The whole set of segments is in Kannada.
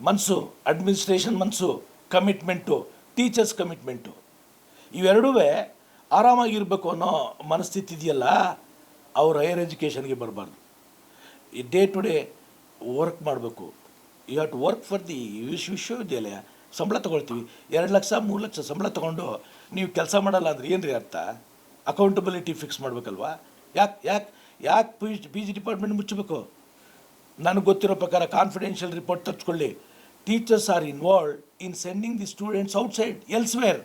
ಮನಸ್ಸು, ಅಡ್ಮಿನಿಸ್ಟ್ರೇಷನ್ ಮನಸ್ಸು, ಕಮಿಟ್ಮೆಂಟು, ಟೀಚರ್ಸ್ ಕಮಿಟ್ಮೆಂಟು, ಇವೆರಡೂ ಆರಾಮಾಗಿರಬೇಕು ಅನ್ನೋ ಮನಸ್ಥಿತಿ ಇದೆಯಲ್ಲ, ಅವ್ರು ಹೈಯರ್ ಎಜುಕೇಷನ್ಗೆ ಬರಬಾರ್ದು. ಈ ಡೇ ಟು ಡೇ ವರ್ಕ್ ಮಾಡಬೇಕು. You have to work for the ವಿಶ್ವವಿದ್ಯಾಲಯ. ಸಂಬಳ ತೊಗೊಳ್ತೀವಿ, 2 ಲಕ್ಷ 3 ಲಕ್ಷ ಸಂಬಳ ತೊಗೊಂಡು ನೀವು ಕೆಲಸ ಮಾಡಲ್ಲ ಅಂದರೆ ಏನು ರೀ ಅರ್ಥ? ಅಕೌಂಟಬಿಲಿಟಿ ಫಿಕ್ಸ್ ಮಾಡಬೇಕಲ್ವಾ? ಯಾಕೆ ಪಿ ಜಿ ಡಿಪಾರ್ಟ್ಮೆಂಟ್ ಮುಚ್ಚಬೇಕು? ನನಗೆ ಗೊತ್ತಿರೋ ಪ್ರಕಾರ ಕಾನ್ಫಿಡೆನ್ಷಿಯಲ್ ರಿಪೋರ್ಟ್ ತರ್ಸ್ಕೊಳ್ಳಿ. Teachers are involved in sending the students outside elsewhere.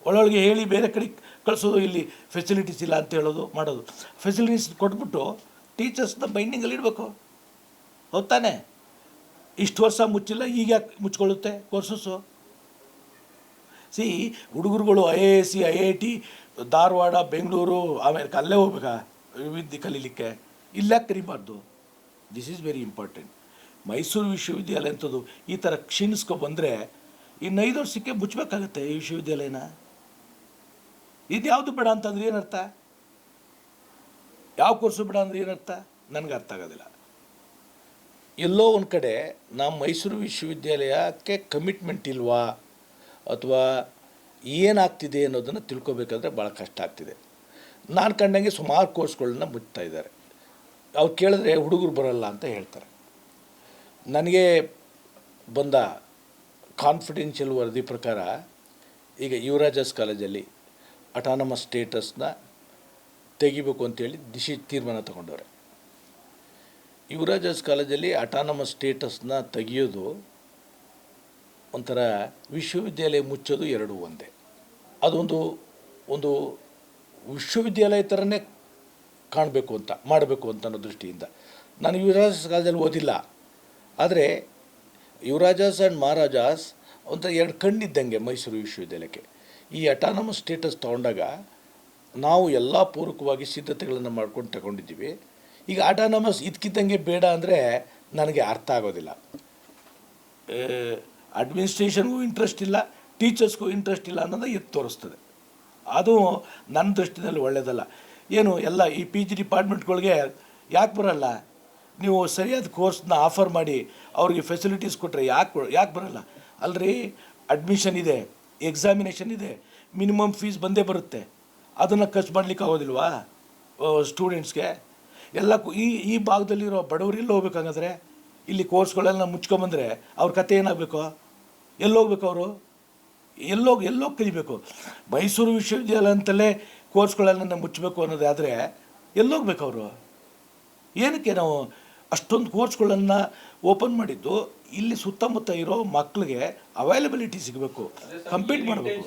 ಒಳೊಳಗೆ ಹೇಳಿ ಬೇರೆ ಕಡೆ ಕಳಿಸೋದು, ಇಲ್ಲಿ ಫೆಸಿಲಿಟೀಸ್ ಇಲ್ಲ ಅಂತ ಹೇಳೋದು ಮಾಡೋದು. ಫೆಸಿಲಿಟೀಸ್ ಕೊಟ್ಬಿಟ್ಟು ಟೀಚರ್ಸ್ನ ಬೈಂಡಿಂಗಲ್ಲಿ ಇಡಬೇಕು. ಹೌದು ತಾನೆ? ಇಷ್ಟು ವರ್ಷ ಮುಚ್ಚಿಲ್ಲ, ಈಗ ಯಾಕೆ ಮುಚ್ಕೊಳ್ಳುತ್ತೆ ಕೋರ್ಸಸ್ಸು? ಸಿ, ಹುಡುಗರುಗಳು IAS IIT ಧಾರವಾಡ ಬೆಂಗಳೂರು ಆಮೇಲೆ ಅಲ್ಲೇ ಹೋಗ್ಬೇಕಾ ವಿದ್ಯೆ ಕಲೀಲಿಕ್ಕೆ? ಇಲ್ಲಾಕೆ ಕರಿಬಾರ್ದು? This is very important. Mysuru ವಿಶ್ವವಿದ್ಯಾಲಯ ಅಂಥದ್ದು ಈ ಥರ ಕ್ಷೀಣಿಸ್ಕೊ ಬಂದರೆ ಇನ್ನು 5 ವರ್ಷಕ್ಕೆ ಮುಚ್ಚಬೇಕಾಗತ್ತೆ ಈ ವಿಶ್ವವಿದ್ಯಾಲಯನ. ಇದು ಯಾವುದು ಬೇಡ ಅಂತಂದ್ರೆ ಏನರ್ಥ? ಯಾವ ಕೋರ್ಸು ಬೇಡ ಅಂದರೆ ಏನರ್ಥ? ನನಗೆ ಅರ್ಥ ಆಗೋದಿಲ್ಲ. ಎಲ್ಲೋ ಒಂದು ಕಡೆ ನಮ್ಮ ಮೈಸೂರು ವಿಶ್ವವಿದ್ಯಾಲಯಕ್ಕೆ ಕಮಿಟ್ಮೆಂಟ್ ಇಲ್ವಾ ಅಥವಾ ಏನಾಗ್ತಿದೆ ಅನ್ನೋದನ್ನು ತಿಳ್ಕೊಬೇಕಾದ್ರೆ ಭಾಳ ಕಷ್ಟ ಆಗ್ತಿದೆ. ನಾನು ಕಂಡಂಗೆ ಸುಮಾರು ಕೋರ್ಸ್ಗಳನ್ನ ಮುಚ್ತಾ ಇದ್ದಾರೆ. ಅವ್ರು ಕೇಳಿದ್ರೆ ಹುಡುಗರು ಬರೋಲ್ಲ ಅಂತ ಹೇಳ್ತಾರೆ. ನನಗೆ ಬಂದ ಕಾನ್ಫಿಡೆನ್ಷಿಯಲ್ ವರದಿ ಪ್ರಕಾರ ಈಗ ಯುವರಾಜಾಸ್ ಕಾಲೇಜಲ್ಲಿ ಅಟಾನಮಸ್ ಸ್ಟೇಟಸ್ನ ತೆಗಿಬೇಕು ಅಂತೇಳಿ ತೀರ್ಮಾನ ತಗೊಂಡವ್ರೆ. ಯುವರಾಜಾಸ್ ಕಾಲೇಜಲ್ಲಿ ಅಟಾನಮಸ್ ಸ್ಟೇಟಸ್ನ ತೆಗಿಯೋದು ಒಂಥರ ವಿಶ್ವವಿದ್ಯಾಲಯ ಮುಚ್ಚೋದು ಎರಡೂ ಒಂದೇ. ಅದೊಂದು ಒಂದು ವಿಶ್ವವಿದ್ಯಾಲಯ ಥರನೇ ಕಾಣಬೇಕು ಅಂತ ಮಾಡಬೇಕು ಅಂತ ಅನ್ನೋ ದೃಷ್ಟಿಯಿಂದ ನಾನು ಯುವರಾಜಾಸ್ ಕಾಲೇಜಲ್ಲಿ ಓದಿಲ್ಲ. ಆದರೆ ಯುವರಾಜಾಸ್ ಆ್ಯಂಡ್ ಮಹಾರಾಜಾಸ್ ಒಂಥರ 2 ಕಣ್ಣಿದ್ದಂಗೆ ಮೈಸೂರು ವಿಶ್ವವಿದ್ಯಾಲಯಕ್ಕೆ. ಈ ಅಟಾನಮಸ್ ಸ್ಟೇಟಸ್ ತೊಗೊಂಡಾಗ ನಾವು ಎಲ್ಲ ಪೂರಕವಾಗಿ ಸಿದ್ಧತೆಗಳನ್ನು ಮಾಡ್ಕೊಂಡು ತಗೊಂಡಿದ್ದೀವಿ. ಈಗ ಅಟಾನಮಸ್ ಇದಕ್ಕಿದ್ದಂಗೆ ಬೇಡ ಅಂದರೆ ನನಗೆ ಅರ್ಥ ಆಗೋದಿಲ್ಲ. ಅಡ್ಮಿನಿಸ್ಟ್ರೇಷನ್ಗೂ ಇಂಟ್ರೆಸ್ಟ್ ಇಲ್ಲ, ಟೀಚರ್ಸ್ಗೂ ಇಂಟ್ರೆಸ್ಟ್ ಇಲ್ಲ ಅನ್ನೋದು ಎದ್ದು ತೋರಿಸ್ತದೆ. ಅದು ನನ್ನ ದೃಷ್ಟಿನಲ್ಲಿ ಒಳ್ಳೆಯದಲ್ಲ. ಏನು ಎಲ್ಲ ಈ PG ಡಿಪಾರ್ಟ್ಮೆಂಟ್ಗಳಿಗೆ ಯಾಕೆ ಬರೋಲ್ಲ? ನೀವು ಸರಿಯಾದ ಕೋರ್ಸ್ನ ಆಫರ್ ಮಾಡಿ ಅವ್ರಿಗೆ ಫೆಸಿಲಿಟೀಸ್ ಕೊಟ್ಟರೆ ಯಾಕೆ ಬರೋಲ್ಲ? ಅಲ್ರಿ, ಅಡ್ಮಿಷನ್ ಇದೆ, ಎಕ್ಸಾಮಿನೇಷನ್ ಇದೆ, ಮಿನಿಮಮ್ ಫೀಸ್ ಬಂದೇ ಬರುತ್ತೆ. ಅದನ್ನು ಖರ್ಚು ಮಾಡಲಿಕ್ಕೆ ಆಗೋದಿಲ್ವಾ ಸ್ಟೂಡೆಂಟ್ಸ್ಗೆ? ಎಲ್ಲಕ್ಕೂ ಈ ಭಾಗದಲ್ಲಿರೋ ಬಡವರೆಲ್ಲ ಹೋಗ್ಬೇಕಂಗಾದ್ರೆ ಇಲ್ಲಿ ಕೋರ್ಸ್ಗಳೆಲ್ಲ ಮುಚ್ಕೊಂಬಂದರೆ ಅವ್ರ ಕತೆ ಏನಾಗಬೇಕು? ಎಲ್ಲೋಗ್ಬೇಕು ಅವರು? ಎಲ್ಲೋಗಿ ಕಲಿಬೇಕು? ಮೈಸೂರು ವಿಶ್ವವಿದ್ಯಾಲಯ ಅಂತಲೇ ಕೋರ್ಸ್ಗಳೆಲ್ಲ ಮುಚ್ಚಬೇಕು ಅನ್ನೋದಾದರೆ ಎಲ್ಲೋಗ್ಬೇಕು ಅವರು? ಏನಕ್ಕೆ ನಾವು ಅಷ್ಟೊಂದು ಕೋರ್ಸ್ಗಳನ್ನು ಓಪನ್ ಮಾಡಿದ್ದು? ಇಲ್ಲಿ ಸುತ್ತಮುತ್ತ ಇರೋ ಮಕ್ಕಳಿಗೆ ಅವೈಲಬಿಲಿಟಿ ಸಿಗಬೇಕು, ಕಂಪೀಟ್ ಮಾಡಬೇಕು.